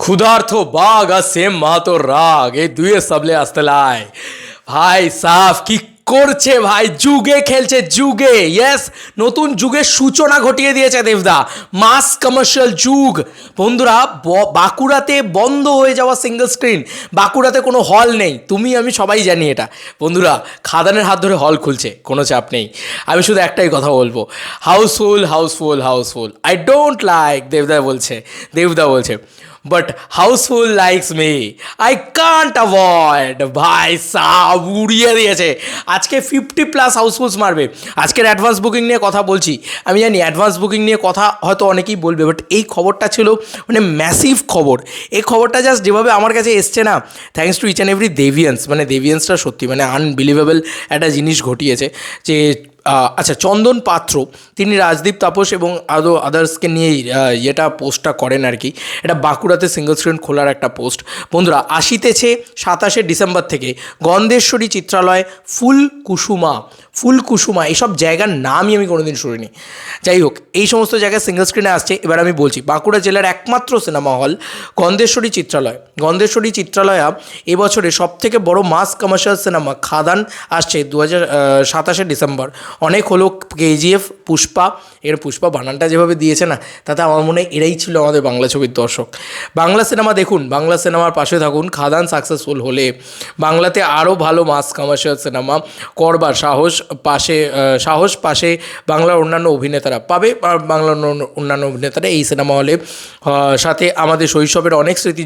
ক্ষুধার্ত বাঘ আর সেম মাহাতোর রাগ এই দুয়ে সাবলে আসতেলায় ভাই সাফ কি করছে ভাই যুগে খেলছে যুগে ইয়েস নতুন যুগের সূচনা ঘটিয়ে দিয়েছে দেবদা মাস কমার্শিয়াল যুগ বন্ধুরা বাঁকুড়াতে বন্ধ হয়ে যাওয়া সিঙ্গেল স্ক্রিন বাঁকুড়াতে কোনো হল নেই তুমি আমি সবাই জানি এটা বন্ধুরা খাদানের হাত ধরে হল খুলছে কোনো চাপ নেই আমি শুধু একটাই কথা বলবো housefull housefull housefull I don't like দেবদা বলছে but housefull likes me I can't avoid ভাই সাব উড়িয়ে দিয়েছে আজকে 50+ হাউসফুলস মারবে আজকের অ্যাডভান্স বুকিং নিয়ে কথা বলছি আমি জানি অ্যাডভান্স বুকিং নিয়ে কথা হয়তো অনেকেই বলবে বাট এই খবরটা ছিল মানে ম্যাসিভ খবর এই খবরটা জাস্ট যেভাবে আমার কাছে এসছে না thanks to each and every দেভিয়ান্সটা সত্যি মানে আনবিলিভেবল একটা জিনিস ঘটিয়েছে যে আচ্ছা চন্দন পাত্র তিনি রাজদীপ তাপস এবং আরও আদার্সকে নিয়েই এটা পোস্টটা করেন আর কি এটা বাঁকুড়াতে সিঙ্গল স্ক্রিন খোলার একটা পোস্ট বন্ধুরা আসিতেছে 27 ডিসেম্বর থেকে গন্ধেশ্বরী চিত্রালয় ফুল কুসুমা এইসব জায়গার নামই আমি কোনোদিন শুনিনি যাই হোক এই সমস্ত জায়গায় সিঙ্গল স্ক্রিনে আসছে এবার আমি বলছি বাঁকুড়া জেলার একমাত্র সিনেমা হল গন্ধেশ্বরী চিত্রালয়া এবছরে সবথেকে বড় মাস কমার্শিয়াল সিনেমা খাদান আসছে 27 ডিসেম্বর অনেক হলো কেজিএফ পুষ্পা পুষ্পা বানানটা যেভাবে দিয়েছে না তাতে আমার মনে হয় এরাই ছিল আমাদের বাংলা ছবির দর্শক বাংলা সিনেমা দেখুন বাংলা সিনেমার পাশে থাকুন খাদান সাকসেসফুল হলে বাংলাতে আরও ভালো মাস কমার্শিয়াল সিনেমা করবার সাহস পাশে বাংলার অন্যান্য অভিনেতারা পাবে আর বাংলার অন্যান্য অভিনেতারা এই সিনেমা হলে সাথে আমাদের শৈশবের অনেক স্মৃতি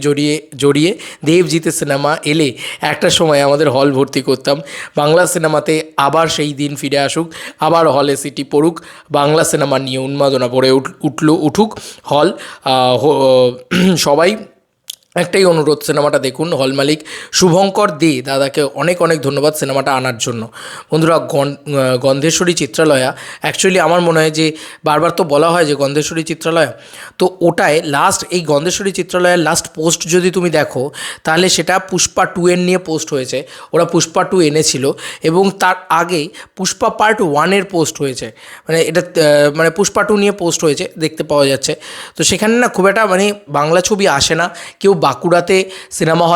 জড়িয়ে দেবজিতের সিনেমা এলে একটা সময় আমাদের হল ভর্তি করতাম বাংলা সিনেমাতে আবার সেই দিন ফিরে আসুক আবার হলে সিটি পড়ুক বাংলা সিনেমা নিয়ে উন্মাদনা পড়ে উঠুক হল সবাই একটাই অনুরোধ সিনেমাটা দেখুন হল মালিক শুভঙ্কর দে দাদাকে অনেক অনেক ধন্যবাদ সিনেমাটা আনার জন্য বন্ধুরা গন্ধেশ্বরী চিত্রালয়া অ্যাকচুয়ালি আমার মনে হয় যে বারবার তো বলা হয় যে গন্ধেশ্বরী চিত্রালয়া তো ওটায় লাস্ট এই গন্ধেশ্বরী চিত্রালয়ের লাস্ট পোস্ট যদি তুমি দেখো তাহলে সেটা পুষ্পা 2 এর নিয়ে পোস্ট হয়েছে ওরা পুষ্পা 2 এনেছিল এবং তার আগে পুষ্পা পার্ট 1 পোস্ট হয়েছে মানে এটা মানে পুষ্পা 2 নিয়ে পোস্ট হয়েছে দেখতে পাওয়া যাচ্ছে তো সেখানে না খুব একটা মানে বাংলা ছবি আসে না কেউ বাঁকুড়াতে সিনেমা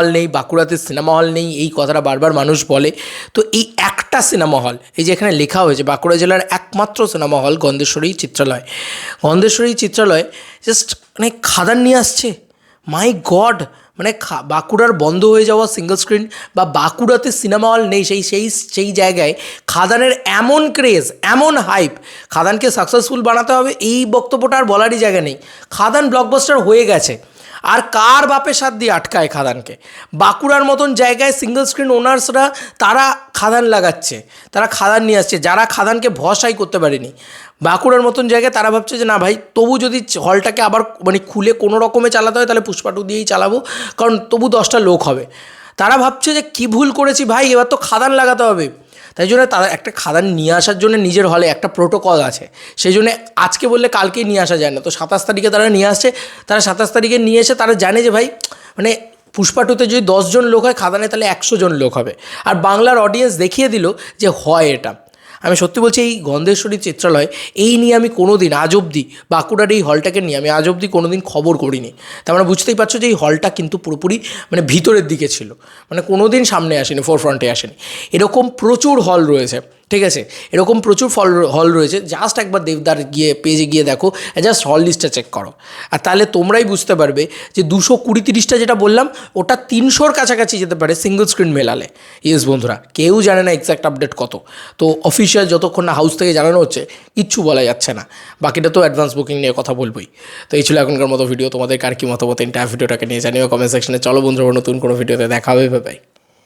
হল নেই এই কথাটা বারবার মানুষ বলে তো এই একটা সিনেমা হল এই যে এখানে লেখা হয়েছে বাঁকুড়া জেলার একমাত্র cinema hall Gandheshwari Chitralaya just মানে খাদান নিয়ে আসছে মাই গড মানে বাঁকুড়ার বন্ধ হয়ে যাওয়া সিঙ্গল স্ক্রিন বা বাঁকুড়াতে সিনেমা হল নেই সেই জায়গায় খাদানের এমন ক্রেজ এমন হাইপ খাদানকে সাকসেসফুল বানাতে হবে এই বক্তব্যটা আর বলারই জায়গা নেই খাদান ব্লকবাস্টার হয়ে গেছে আর কার বাপের সাথ দিয়ে আটকায় খাদানকে বাঁকুড়ার মতন জায়গায় সিঙ্গল স্ক্রিন ওনার্সরা তারা খাদান লাগাচ্ছে তারা খাদান নিয়ে আসছে যারা খাদানকে ভরসাই করতে পারেনি বাঁকুড়ার মতন জায়গায় তারা ভাবছে যে না ভাই তবু যদি হলটাকে আবার মানে খুলে কোনো রকমে চালাতে হয় তাহলে পুষ্পা 2 দিয়েই চালাবো কারণ তবু 10টা লোক হবে তারা ভাবছে যে কী ভুল করেছি ভাই এবার তো খাদান লাগাতে হবে তাই জন্য তারা একটা খাদান নিয়ে আসার জন্য নিজের হলে একটা প্রোটোকল আছে সেই জন্য আজকে বললে কালকেই নিয়ে আসা যায় না তো 27 তারিখে তারা নিয়ে আসছে তারা 27 তারিখে নিয়ে এসে তারা জানে যে ভাই মানে পুষ্পা 2তে যদি 10 জন লোক হয় খাদানে তাহলে 100 জন লোক হবে আর বাংলার অডিয়েন্স দেখিয়ে দিল যে হয় এটা আমি সত্যি বলছি এই গন্ধেশ্বরী চিত্রালয় এই নিয়ে আমি কোনো দিন আজ অবধি বাঁকুড়ার এই হলটাকে নিয়ে আমি আজ অবধি কোনো দিন খবর করিনি তার মানে বুঝতেই পারছো যে এই হলটা কিন্তু পুরোপুরি মানে ভিতরের দিকে ছিল মানে কোনো দিন সামনে আসেনি ফোরফ্রন্টে আসেনি এরকম প্রচুর হল রয়েছে ঠিক আছে এরকম প্রচুর হল রয়েছে জাস্ট একবার দেবদার পেজে গিয়ে দেখো জাস্ট হল লিস্টটা চেক করো আর তাহলে তোমরাই বুঝতে পারবে যে 220-30টা যেটা বললাম ওটা 300-র কাছাকাছি যেতে পারে সিঙ্গল স্ক্রিন মেলালে ইয়েস বন্ধুরা কেউ জানে না এক্স্যাক্ট আপডেট কত তো অফিসিয়াল যতক্ষণ না হাউস থেকে জানানো হচ্ছে কিচ্ছু বলা যাচ্ছে না বাকিটা তো অ্যাডভান্স বুকিং নিয়ে কথা বলবোই তো এই ছিল এখনকার মতো ভিডিও তোমাদের কার কি মতামত ভিডিওটাকে নিয়ে জানিও কমেন্ট সেকশনে চলো বন্ধুরা নতুন কোনো ভিডিওতে দেখা হবে বাই।